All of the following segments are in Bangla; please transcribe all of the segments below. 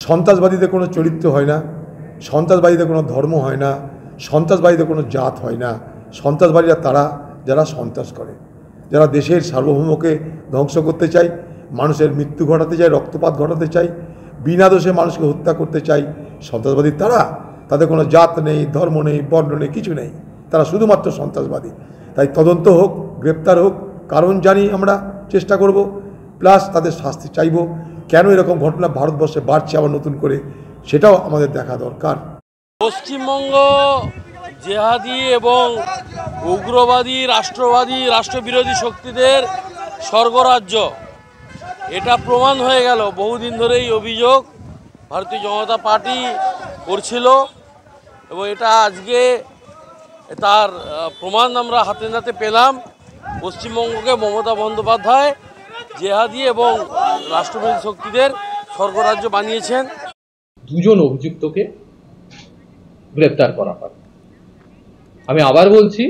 সন্ত্রাসবাদীদের কোনো চরিত্র হয় না, সন্ত্রাসবাদীদের কোনো ধর্ম হয় না, সন্ত্রাসবাদীদের কোনো জাত হয় না। সন্ত্রাসবাদীরা তারা যারা সন্ত্রাস করে, যারা দেশের সার্বভৌমকে ধ্বংস করতে চায়, মানুষের মৃত্যু ঘটাতে চায়, রক্তপাত ঘটাতে চায়, বিনা দোষে মানুষকে হত্যা করতে চায়। সন্ত্রাসবাদী তারা, তাদের কোনো জাত নেই, ধর্ম নেই, বর্ণ নেই, কিছু নেই, তারা শুধুমাত্র সন্ত্রাসবাদী। তাই তদন্ত হোক, গ্রেপ্তার হোক, কারণ জানি আমরা চেষ্টা করব, প্লাস তাদের শাস্তি চাইব। কেন এরকম ঘটনা ভারতবর্ষে বাড়ছে আবার নতুন করে, সেটাও আমাদের দেখা দরকার। পশ্চিমবঙ্গ জেহাদি এবং উগ্রবাদী, রাষ্ট্রবাদী, রাষ্ট্রবিরোধী শক্তিদের স্বর্গরাজ্য, এটা প্রমাণ হয়ে গেল। বহুদিন ধরেই অভিযোগ ভারতীয় জনতা পার্টি করছিল এবং এটা আজকে তার প্রমাণ আমরা হাতে নাতে পেলাম। পশ্চিমবঙ্গকে মমতা বন্দ্যোপাধ্যায় জেহাদি এবং রাষ্ট্রবিরোধী শক্তিদের স্বর্গরাজ্য বানিয়েছেন। দুজন অভিযুক্তকে গ্রেপ্তার করা হয়। আমি আবার বলছি,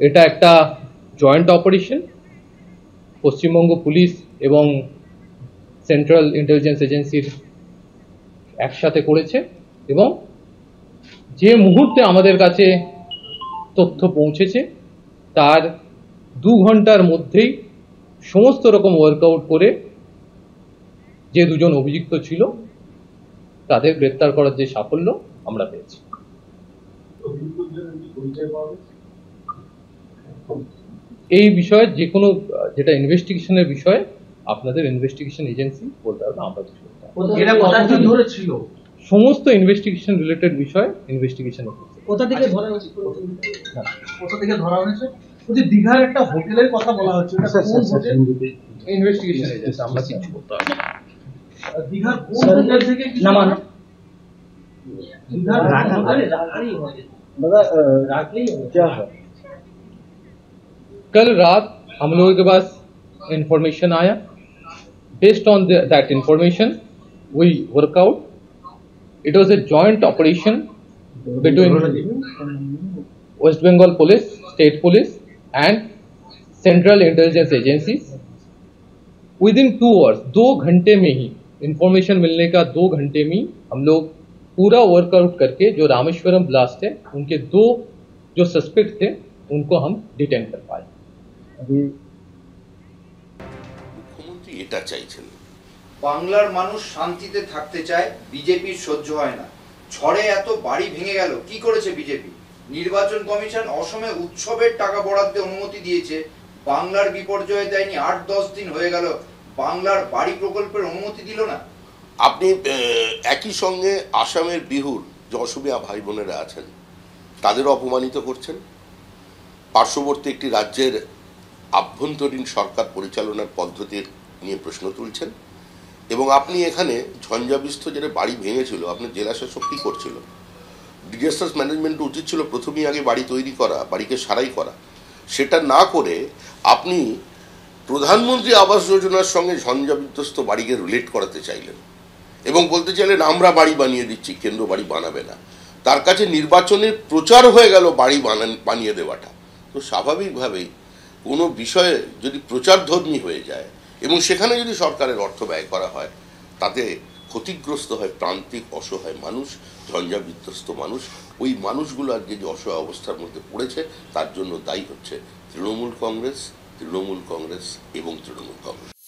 এটা একটা জয়েন্ট অপারেশন, পশ্চিমবঙ্গ পুলিশ এবং সেন্ট্রাল ইন্টেলিজেন্স এজেন্সির একসাথে করেছে এবং যে মুহূর্তে আমাদের কাছে তথ্য পৌঁছেছে তার 2 ঘন্টার মধ্যেই সমস্ত রকম ওয়ার্কআউট করে যে দুজন অভিযুক্ত ছিল তাদের গ্রেপ্তার করার যে সাফল্য আমরা পেয়েছি। এই বিষয়ে যে কোনো যেটা ইনভেস্টিগেশনের বিষয়ে আপনাদের ইনভেস্টিগেশন এজেন্সি বলতে হবে, আমরা কিছু ছিল সমস্ত ইনভেস্টিগেশন রিলেটেড বিষয় ইনভেস্টিগেশন কোথা থেকে ধরা হয়েছে, কোথা থেকে ধরা হয়েছে? যদি দীঘার একটা হোটেলের কথা বলা হচ্ছে, এটা কোন হোটেল? ইনভেস্টিগেশন এজেন্সি, আমরা কিছু বলতে হবে। দীঘার কোন হোটেল থেকে নামানো? दीघार क्या है? कल रात हम लोगों के पास इंफॉर्मेशन आया। Based on that information we work out. It was a joint operation between West Bengal Police, State Police and Central Intelligence Agencies. Within 2 hours, 2 घंटे में ही इंफॉर्मेशन मिलने का 2 घंटे में हम लोग पूरा वर्कआउट करके जो रामेश्वरम ब्लास्ट है उनके 2 जो सस्पेक्ट थे उनको हम डिटेन कर पाए। अभी मुख्यमंत्री এটা চাইছেন, বাংলার মানুষ শান্তিতে থাকতে চায়, বিজেপির সহ্য হয় না। ঝড়ে এত বাড়ি ভেঙে গেল, কি করেছে বিজেপি? নির্বাচন কমিশন অসমে উৎসবের টাকা বরাদ্দে অনুমতি দিয়েছে, বাংলার বিপর্যয়ে দেয়নি। 8-10 দিন হয়ে গেল, বাংলার বাড়ি প্রকল্পের অনুমতি দিল না। আপনি একই সঙ্গে আসামের বিহুর যে অসমিয়া ভাই বোনেরা আছেন তাদেরও অপমানিত করছেন, পার্শ্ববর্তী একটি রাজ্যের আভ্যন্তরীণ সরকার পরিচালনার পদ্ধতির নিয়ে প্রশ্ন তুলছেন এবং আপনি এখানে ঝঞ্ঝাবিস্থ যেটা বাড়ি ভেঙেছিল, আপনার জেলা শাসক কী করছিল? ডিজাস্টার ম্যানেজমেন্ট উচিত ছিল প্রথমেই আগে বাড়ি তৈরি করা, বাড়িকে সারাই করা। সেটা না করে আপনি প্রধানমন্ত্রী আবাস যোজনার সঙ্গে ঝঞ্ঝাবিধ্বস্ত বাড়িকে রিলেট করাতে চাইলেন এবং বলতে চাইলেন আমরা বাড়ি বানিয়ে দিচ্ছি, কেন্দ্র বাড়ি বানাবে না। তার কাছে নির্বাচনের প্রচার হয়ে গেল বাড়ি বানিয়ে দেওয়াটা। তো স্বাভাবিকভাবেই কোনো বিষয়ে যদি প্রচারধর্মী হয়ে যায় এবং সেখানে যদি সরকারের অর্থ ব্যয় করা হয়, তাতে ক্ষতিগ্রস্ত হয় প্রান্তিক অসহায় মানুষ, ঝঞ্ঝাবিধ্বস্ত মানুষ। ওই মানুষগুলো আজকে যে অসহায় অবস্থার মধ্যে পড়েছে তার জন্য দায়ী হচ্ছে তৃণমূল কংগ্রেস এবং তৃণমূল কংগ্রেস।